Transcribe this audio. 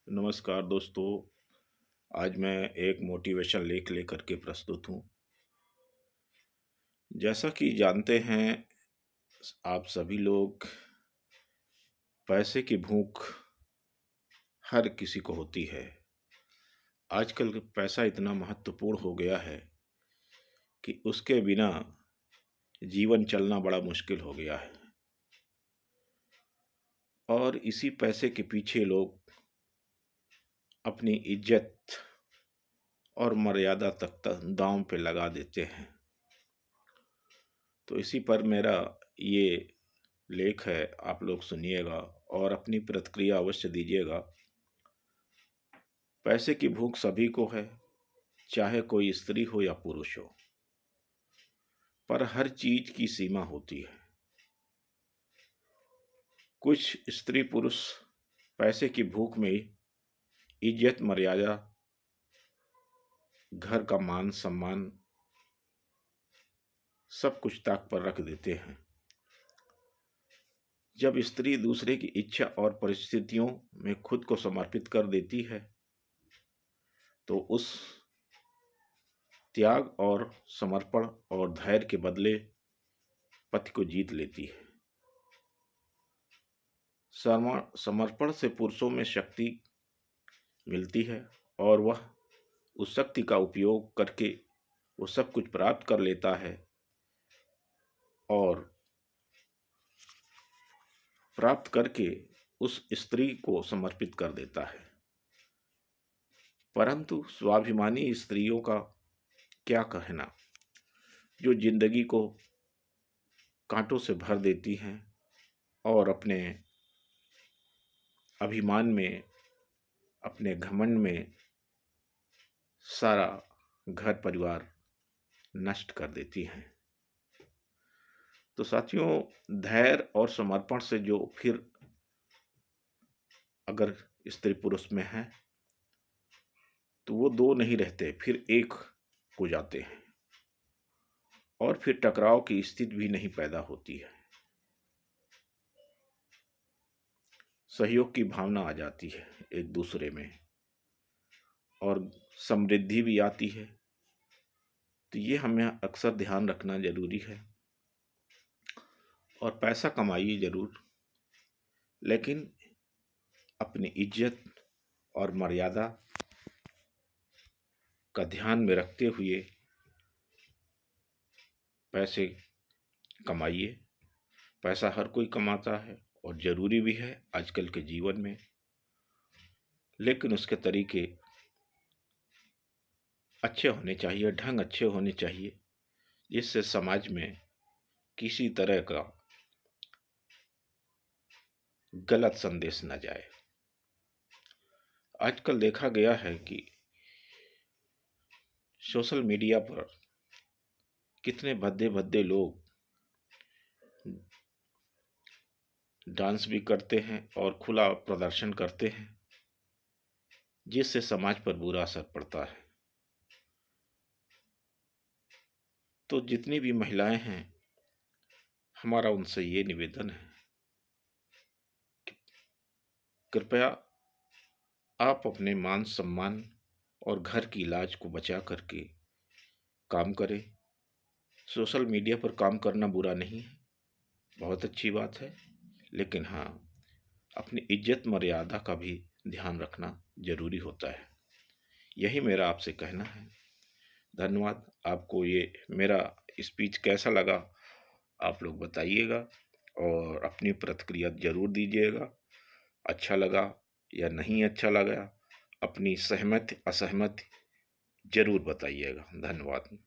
नमस्कार दोस्तों। आज मैं एक मोटिवेशन लेख लेकर के प्रस्तुत हूँ। जैसा कि जानते हैं आप सभी लोग, पैसे की भूख हर किसी को होती है। आजकल पैसा इतना महत्वपूर्ण हो गया है कि उसके बिना जीवन चलना बड़ा मुश्किल हो गया है। और इसी पैसे के पीछे लोग अपनी इज्जत और मर्यादा तक दांव पे लगा देते हैं। तो इसी पर मेरा ये लेख है, आप लोग सुनिएगा और अपनी प्रतिक्रिया अवश्य दीजिएगा। पैसे की भूख सभी को है, चाहे कोई स्त्री हो या पुरुष हो, पर हर चीज की सीमा होती है। कुछ स्त्री पुरुष पैसे की भूख में इज्जत मर्यादा, घर का मान सम्मान सब कुछ ताक पर रख देते हैं। जब स्त्री दूसरे की इच्छा और परिस्थितियों में खुद को समर्पित कर देती है तो उस त्याग और समर्पण और धैर्य के बदले पति को जीत लेती है। समर्पण से पुरुषों में शक्ति मिलती है और वह उस शक्ति का उपयोग करके वो सब कुछ प्राप्त कर लेता है और प्राप्त करके उस स्त्री को समर्पित कर देता है। परंतु स्वाभिमानी स्त्रियों का क्या कहना, जो जिंदगी को कांटों से भर देती हैं और अपने अभिमान में, अपने घमंड में सारा घर परिवार नष्ट कर देती हैं। तो साथियों, धैर्य और समर्पण से जो फिर अगर स्त्री पुरुष में है तो वो दो नहीं रहते, फिर एक हो जाते हैं और फिर टकराव की स्थिति भी नहीं पैदा होती है। सहयोग की भावना आ जाती है एक दूसरे में और समृद्धि भी आती है। तो ये हमें अक्सर ध्यान रखना जरूरी है। और पैसा कमाइए जरूर, लेकिन अपनी इज्जत और मर्यादा का ध्यान में रखते हुए पैसे कमाइए। पैसा हर कोई कमाता है और जरूरी भी है आजकल के जीवन में, लेकिन उसके तरीके अच्छे होने चाहिए, ढंग अच्छे होने चाहिए, जिससे समाज में किसी तरह का गलत संदेश न जाए। आजकल देखा गया है कि सोशल मीडिया पर कितने भद्दे भद्दे लोग डांस भी करते हैं और खुला प्रदर्शन करते हैं, जिससे समाज पर बुरा असर पड़ता है। तो जितनी भी महिलाएं हैं, हमारा उनसे ये निवेदन है कि कृपया आप अपने मान सम्मान और घर की लाज को बचा करके काम करें। सोशल मीडिया पर काम करना बुरा नहीं है, बहुत अच्छी बात है, लेकिन हाँ, अपनी इज्जत मर्यादा का भी ध्यान रखना जरूरी होता है। यही मेरा आपसे कहना है। धन्यवाद। आपको ये मेरा स्पीच कैसा लगा आप लोग बताइएगा और अपनी प्रतिक्रिया जरूर दीजिएगा। अच्छा लगा या नहीं अच्छा लगा, अपनी सहमति असहमति जरूर बताइएगा। धन्यवाद।